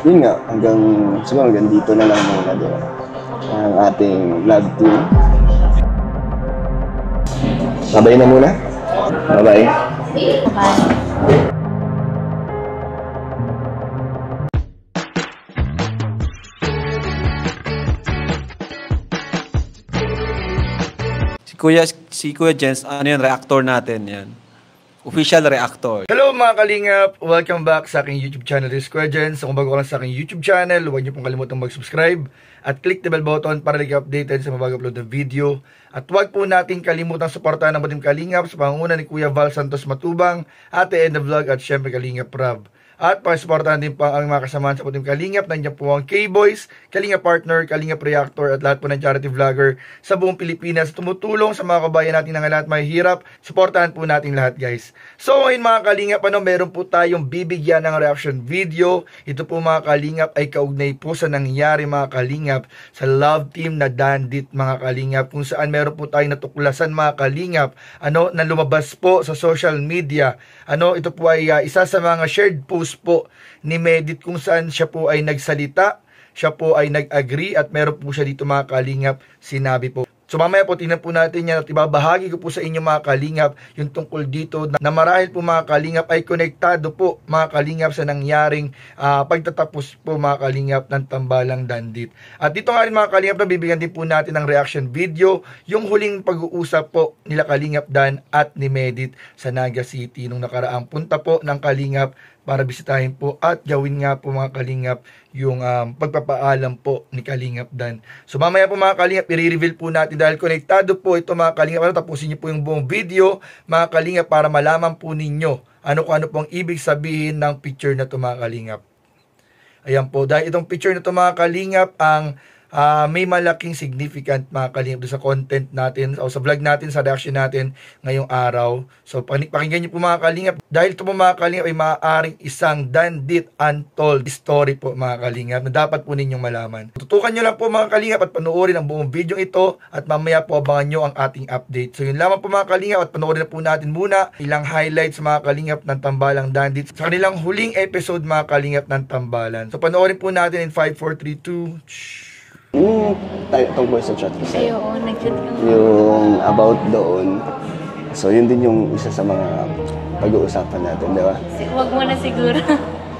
yun nga, hanggang dito na lang muna, di ba? Ang ating vlog team. Babay na muna. Bye-bye. Bye. Si Kuya Jens, ano yun, reactor natin yan. Official reactor. Hello mga kalingap! Welcome back sa aking YouTube channel, this is Kuya Jens. Kung bago ka lang sa aking YouTube channel, huwag niyo pong kalimutang mag-subscribe at click the bell button para lagi updated sa mabago upload ng video. At huwag po natin kalimutang suportahan ng Butim Kalingap sa pangunguna ni Kuya Val Santos Matubang, Ate Edna Vlog at syempre Kalingap Rab. At pakisuportahan din pa ang mga kasamahan sa Butim Kalingap. Nandiyan po ang K-Boys, Kalingap Partner, Kalingap Reactor at lahat po ng charity vlogger sa buong Pilipinas. Tumutulong sa mga kabayan natin na lahat may hirap. Suportahan po natin lahat guys. So ngayon mga Kalingap, meron po tayong bibigyan ng reaction video. Ito po mga Kalingap ay kaugnay po sa nangyari mga Kalingap sa love team na Dandit mga Kalingap. Kung saan meron po tayong natuklasan mga Kalingap na lumabas po sa social media. Ito po ay isa sa mga shared post po ni Medit kung saan siya po ay nagsalita, siya po ay nag-agree at meron po siya dito mga Kalingap sinabi po. So mamaya po tingnan po natin yan at ibabahagi ko po sa inyo mga Kalingap yung tungkol dito na marahil po mga Kalingap ay konektado po mga Kalingap sa nangyaring pagtatapos po mga Kalingap ng Tambalang Dandit. At dito nga rin mga Kalingap na bibigyan din po natin ng reaction video yung huling pag-uusap po nila Kalingap Dan at ni Medit sa Naga City nung nakaraang punta po ng Kalingap para bisitahin po at gawin nga po mga Kalingap yung pagpapaalam po ni Kalingap Dan. So mamaya po mga Kalingap, i-reveal po natin dahil konektado po ito mga Kalingap. Tapusin niyo po yung buong video mga Kalingap para malaman po ninyo ano pong ibig sabihin ng picture na ito mga Kalingap. Ayan po, dahil itong picture na ito mga Kalingap ang may malaking significant mga Kalingap sa content natin o sa vlog natin, sa reaction natin ngayong araw. So pakinggan niyo po mga Kalingap dahil ito po mga Kalingap ay maaaring isang Dandit untold story po mga Kalingap na dapat po ninyong malaman. Tutukan niyo lang po mga Kalingap at panoorin ang buong video ito at mamaya po abangan niyo ang ating update. So yun lamang po mga Kalingap at panoorin na po natin muna ilang highlights mga Kalingap ng Tambalang Dandit sa kanilang huling episode mga Kalingap ng Tambalan. So panoorin po natin in 5, 4, 3, 2... Tungkol sa chat ko sa'yo. Oo, nag-chat ka. Yung about doon. So, yun din yung isa sa mga pag-uusapan natin, di ba? Huwag mo na siguro.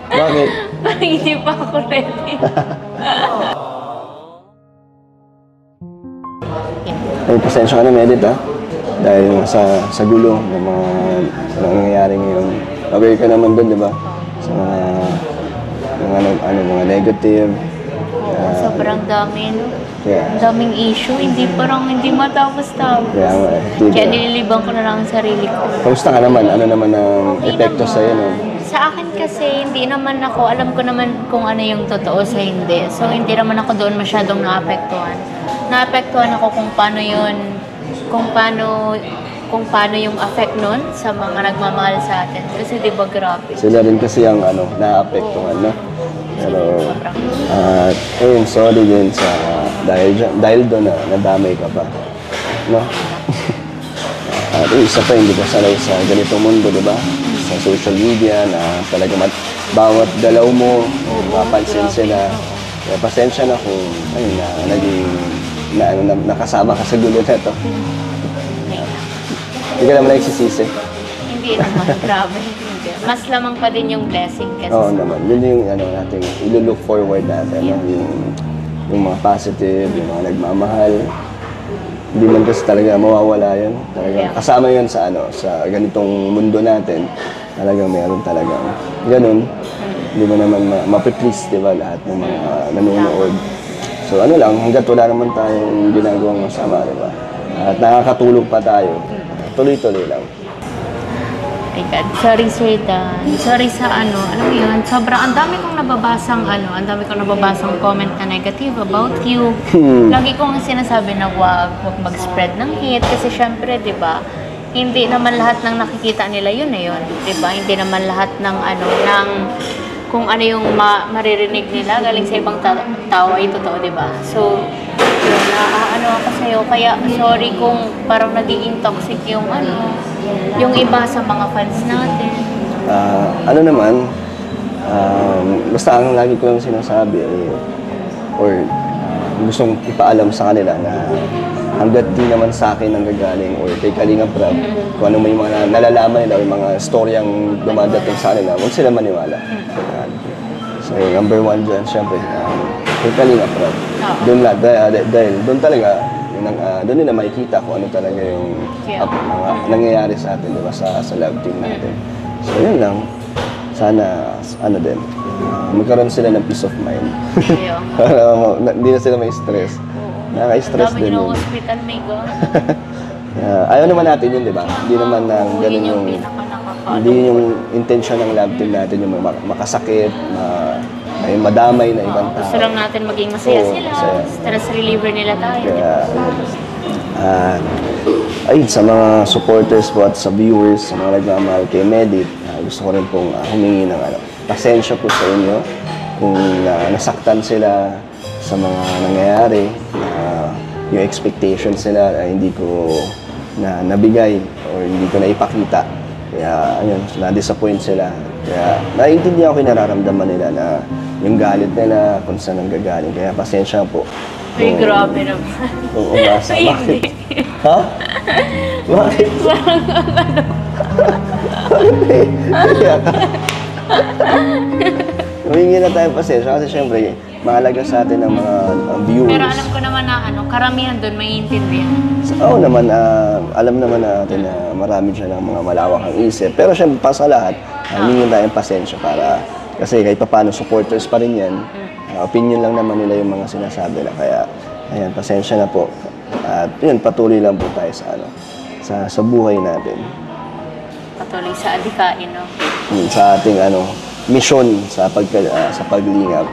Bakit? Parang hindi pa ako ready. Ay, pasensya ka na, Medit, ha? Dahil sa gulo ng mga nangyayari ngayon. Aware ka naman doon, di ba? Sa mga negative. Sobrang dami, no? Yeah. Daming issue, hindi matapos-tapos. Kaya nililibang ko na lang ang sarili ko. Kamusta ka naman? Ano naman ang epekto sa'yo, no? Sa akin kasi, hindi naman ako, alam ko naman kung ano yung totoo sa hindi. So, hindi naman ako doon masyadong naapektuhan. Naapektuhan ako kung paano yun, kung paano yung effect nun sa mga nagmamahal sa atin. Kasi di ba grabe? Sila rin kasi ang naapektuhan, no? Pero, ayun, sorry din sa, dahil doon na nadamay ka pa, no? At isa pa, hindi ka sanay sa ganitong mundo, di ba? Sa social media na talaga bawat galaw mo, mapansin sila. Kaya pasensya na kung, ayun, nakasama ka sa gulo na ito. Hindi ka naman nagsisisi. Hindi naman, grabe. Mas lamang pa din yung blessing kasi. Oo naman. Yun yung natin, ilo-look forward natin. Yeah. Yung mga positive, yung mga nagmamahal. Hindi man kasi talaga mawawala yun. Talagang kasama yun sa sa ganitong mundo natin. Talagang meron talagang ganun. Hindi mo naman mapiplease, di ba, lahat ng mga nanonood. So hanggat wala naman tayong ginagawang masama, di ba? At nakakatulog pa tayo. Tuloy-tuloy lang. My God. Sorry, Sir Dan. Sorry sa alam mo yun, sobrang, ang dami kong nababasang comment na negative about you. Lagi kong sinasabi na wag mag-spread ng hate kasi syempre, di ba, hindi naman lahat ng nakikita nila yun na yun. Di ba? Hindi naman lahat ng kung ano yung maririnig nila galing sa ibang tao ay totoo, di ba? So, yun, ako sa'yo. Kaya, sorry kung parang nagiging toxic yung iba sa mga fans natin. Basta ang lagi ko lang sinasabi or gustong ipaalam sa kanila na hanggat di naman sa akin ang gagaling or kay Kalinga Prab, kung ano may mga nalalaman nila o yung mga storyang dumadating sa kanila, huwag sila maniwala. So, number one dyan, syempre, kay Kalinga Prab. Doon lang, dahil doon talaga, doon nila makikita kung ano talaga yung mga nangyayari sa atin, diba, sa love team natin. So, yun lang. Sana, magkaroon sila ng peace of mind. Para hindi na sila may stress. Nakaka-stress din yun. hospital, may God. Ayaw naman natin yun, di ba? Hindi naman na ganun yung... Hindi yun yung intention ng love team natin, yung makasakit, may madamay na ibang tao. Gusto lang natin maging masaya sila. Masaya. Stress reliever nila tayo. Kaya, ayun, sa mga supporters po at sa viewers, sa mga nagmamahal kay Medit, gusto ko rin pong humingi ng pasensya po sa inyo kung nasaktan sila sa mga nangyayari, yung expectations nila hindi ko nabigay o hindi ko naipakita. Kaya, ayun, na-disappoint sila. Kaya, naiintindihan ko yung nararamdaman nila na yung galit nila, kung saan nanggagaling. Kaya, pasensya po. Ay, grabe naman. Kung umasa. Bakit? Ha? Bakit? Bakit? Kaya ka. Humingi na tayo pasensya kasi syempre, mahalaga sa atin ang mga viewers. Pero alam ko naman na karamihan doon maiintindihan. Oo naman, alam naman natin na marami dyan ang mga malawak ang isip. Pero syempre, pa sa lahat, humingi tayong pasensya para, kasi kahit pa paano supporters pa rin yan, opinion lang naman nila yung mga sinasabi na. Kaya, ayan, pasensya na po. At yun, patuloy lang po tayo sa buhay natin. Patuloy sa adikain, no? Sa ating misyon sa paglingap.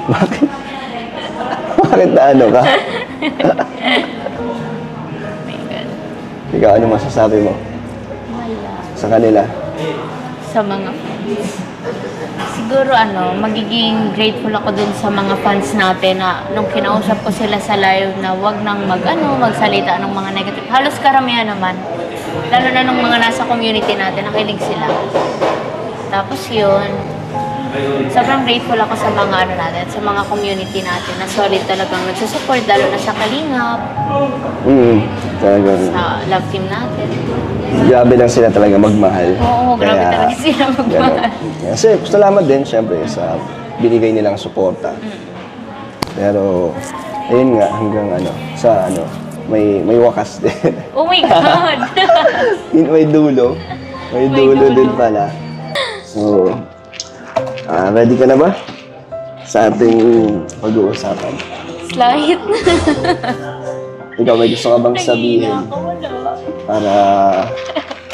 Bakit? Bakit na ka? My God. Ikaw, ano masasabi mo? Wala. Sa kanila? Sa mga fans. Siguro magiging grateful ako dun sa mga fans natin na nung kinausap ko sila sa live na wag nang magsalita ng mga negative. Halos karamihan naman. Lalo na nung mga nasa community natin, nakinig sila. Tapos yun, sobrang grateful ako sa mga natin, sa mga community natin na solid talagang nagsusupport, lalo na sa Kalingap, Talagang, sa love team natin. grabe lang sila talaga magmahal. Oo, grabe talaga sila magmahal. Kasi salamat din, syempre, sa binigay nilang suporta. Pero, ayun nga, hanggang may wakas din. Oh my God! May dulo. May dulo din pala. So, ready ka na ba? Sa ating pag-uusapan. Slide. Ikaw, may gusto ka bang sabihin? Para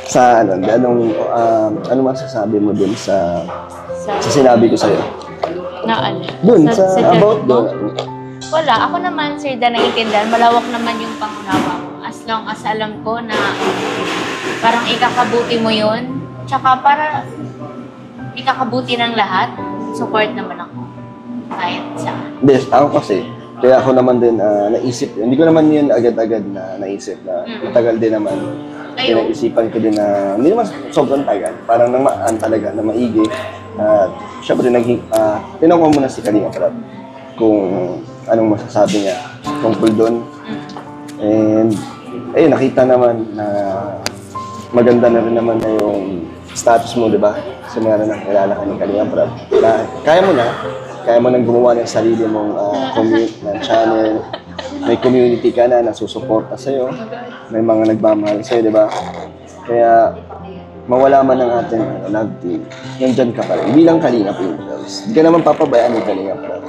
sa ano masasabi mo dun sa sinabi ko sa'yo? Na Dun, about mo? dun. Wala. Ako naman, Sir Dan, naiintindihan. Malawak naman yung pangunawa mo. As long as alam ko na parang ikakabuti mo yun. Tsaka para ikakabuti ng lahat, support naman ako. Kahit saan. Hindi, ako kasi, kaya ako naman din naisip, hindi ko naman yun agad-agad na naisip na matagal din naman. Naisipan ko din na, hindi naman sobrang tagal, parang namaan talaga na maigi. Siyempre, tinanong ko muna si Kalinga Prab kung anong masasabi niya tungkol doon. And, ayun, nakita naman na maganda na rin naman na yung status mo, di ba? Sa mga nakilala ka ni Kalinga Prab. Kaya mo nang gumawa ng sarili mong channel. May community ka na nasusuporta sa'yo. May mga nagmamahal sa'yo, di ba? Kaya, mawala man ang ating love team, nandyan ka pa rin. Bilang Kalinga Pringles. Hindi ka naman papabayaan ni Kalinga Prab.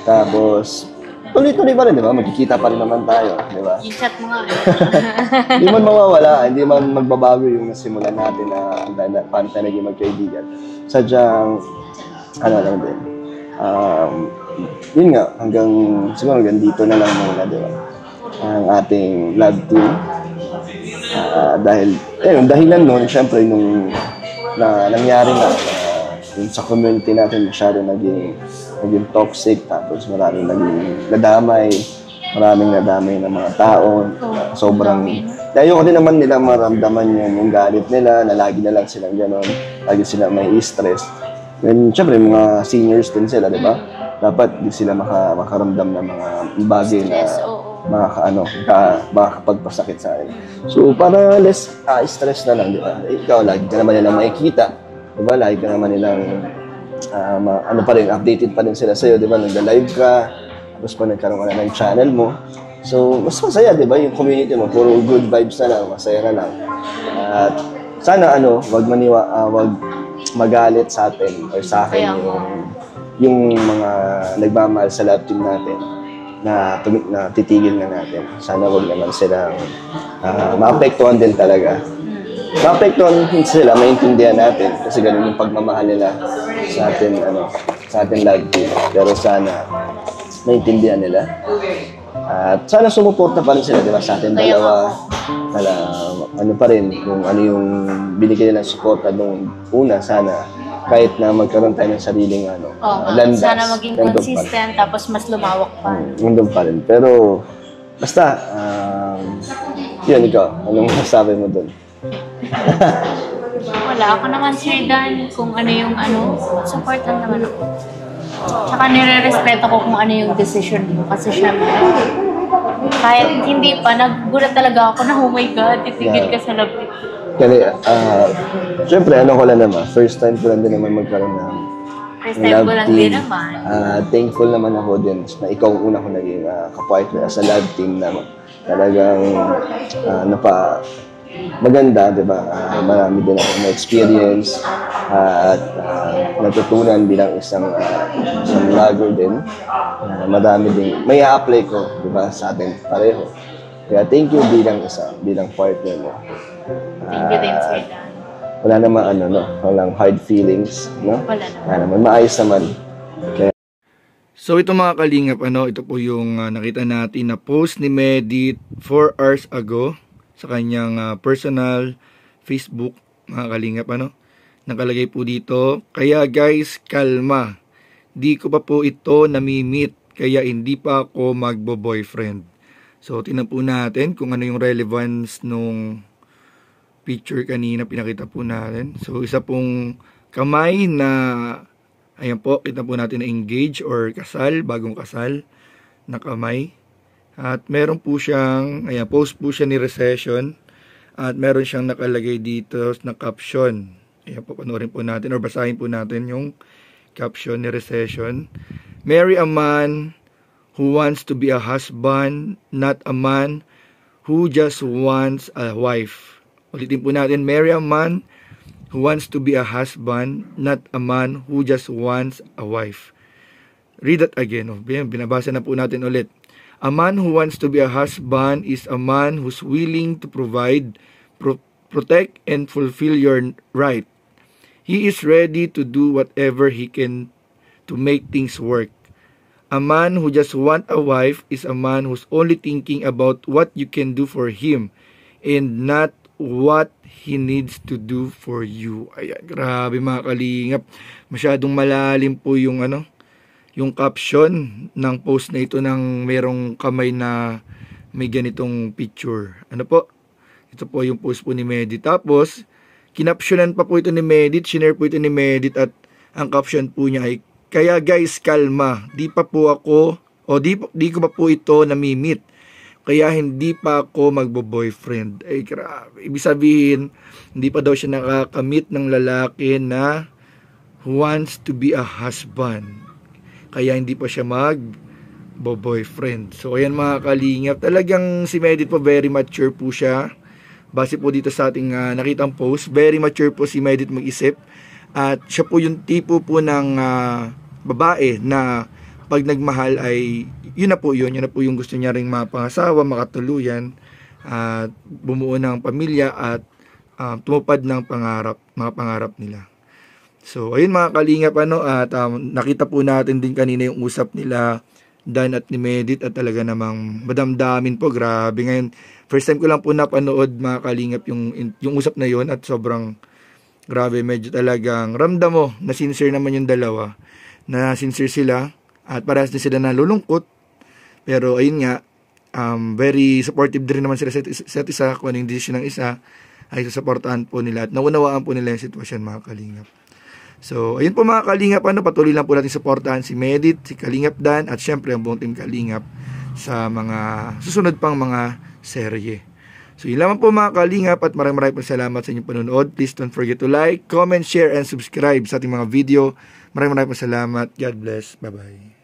Tapos, tuloy-tuloy pa rin, di ba? Magkikita pa rin naman tayo, di ba? Yung chat mo nga. Hindi man mawawala, hindi man magbabago yung nasimulan natin na paano tayo naging magkaibigan. Sadyang, lang din. Yun nga, siguro hanggang dito na lang muna, di ba? Ang ating love team. Dahil, dahilan nun, syempre, nung nangyari nga, yung sa community natin masyado naging toxic, tapos maraming naging nadamay. maraming nadamay ng mga tao. Sobrang, ayoko din naman nila maramdaman yung galit nila, na lagi na lang silang gano'n, lagi silang may stress. And syempre, mga seniors din sila, di ba? Dapat di sila makaramdam ng mga bagay na makakapagpasakit sa akin. So, para less stress na lang, di ba? Ikaw, lagi ka naman nilang makikita. Di ba? Lagi ka naman nilang, updated pa rin sila sa'yo, di ba? Nag-live ka, tapos pa nagkaroon ka na ng channel mo. So, mas masaya, di ba? Yung community mo, puro good vibes na lang, masaya na lang. At sana, wag magalit sa atin or sa akin yung mga nagmamahal sa love team natin na titigil na natin. Sana wag naman silang maapektuhan din talaga. Maapektuhan sila, maintindihan natin kasi ganun yung pagmamahal nila sa atin, sa ating love team. Pero sana maintindihan nila. At sana sumuporta pa rin sila, di ba, sa ating dalawa. Pa rin, kung ano yung binigay nilang suporta nung una, sana kahit na magkaroon tayo ng sariling landas. Sana maging consistent, tapos mas lumawak pa. Nandun pa rin. Pero, basta, yun, ikaw, anong masasabi mo dun? Wala ako naman, Sir Dan, kung ano yung support lang naman ako. Tsaka nire-respeto ko kung ano yung decision mo. Kasi syempre, kahit hindi pa, nagulat talaga ako na, oh my God, titigil ka sa love team. Kasi, syempre, ko lang naman, first time ko lang din naman magkaroon ng First time ko lang din naman. Thankful naman ako din na ikaw ang una ko naging kapartner sa love team na talagang maganda, di ba? Marami din ako na-experience at natutunan bilang isang vlogger din. Madami din, may a-apply ko, di ba, sa atin pareho. Kaya thank you bilang partner mo. Thank you din, Sir Dan. Wala naman walang hard feelings, no? Wala naman. Maayos naman. Kaya, So ito mga kalingap, ito po yung nakita natin na post ni Medit 4 hours ago sa kanyang personal Facebook, mga kalingap, nakalagay po dito, kaya guys, kalma, di ko pa po ito namimit, kaya hindi pa ako magbo-boyfriend. So tingnan po natin kung ano yung relevance nung picture kanina pinakita po natin. So isa pong kamay na, ayan po, kita po natin na engage or kasal, bagong kasal na kamay. At meron po siyang, ayan, post po siya ni Recession. At meron siyang nakalagay dito na caption. Ayan po, panoorin po natin or basahin po natin yung caption ni Recession. Marry a man who wants to be a husband, not a man who just wants a wife. Ulitin po natin, marry a man who wants to be a husband, not a man who just wants a wife. Read that again. Binabasa na po natin ulit. A man who wants to be a husband is a man who's willing to provide, protect, and fulfill your right. He is ready to do whatever he can to make things work. A man who just wants a wife is a man who's only thinking about what you can do for him and not what he needs to do for you. Ayan, grabe mga kalingap. Masyadong malalim po yung yung caption ng post na ito ng merong kamay na may ganitong picture. Ito po yung post po ni Medit. Tapos, kinaptionan pa po ito ni Medit, shinare po ito ni Medit at ang caption po niya ay, kaya guys, kalma, di ko pa po ito namimit. Kaya hindi pa ako magbo-boyfriend. Ay, grabe. Ibig sabihin, hindi pa daw siya nakakamit ng lalaki na wants to be a husband. Kaya hindi pa siya mag-boyfriend. So, ayan mga kalingap. Talagang si Medit po, very mature po siya. Base po dito sa ating nakitang post. Very mature po si Medit mag-isip. At siya po yung tipo po ng babae na pag nagmahal ay yun na po yung gusto niya ring mapangasawa, makatuluyan at bumuo ng pamilya at tumupad ng mga pangarap nila. So ayun mga kalingap at nakita po natin din kanina yung usap nila Dan at ni Medit at talaga namang madamdamin po, grabe. Ngayon first time ko lang po napanood mga kalingap yung usap na yon at sobrang grabe, medyo talagang ramdam mo na sincere naman yung dalawa, na sincere sila at parehas din sila nalulungkot. Pero ayun nga, very supportive din naman sila sa isa't isa. Kung ano yung decision ng isa, ay susuportahan po nila at naunawaan po nila yung sitwasyon, mga kalingap. So, ayun po mga kalingap, patuloy lang po natin suportahan si Medit, si Kalingap Dan, at syempre ang buong team Kalingap sa mga susunod pang mga serye. So, yun lamang po mga kalingap at maraming po salamat sa inyong panonood. Please don't forget to like, comment, share, and subscribe sa ating mga video. Maraming po salamat. God bless. Bye-bye.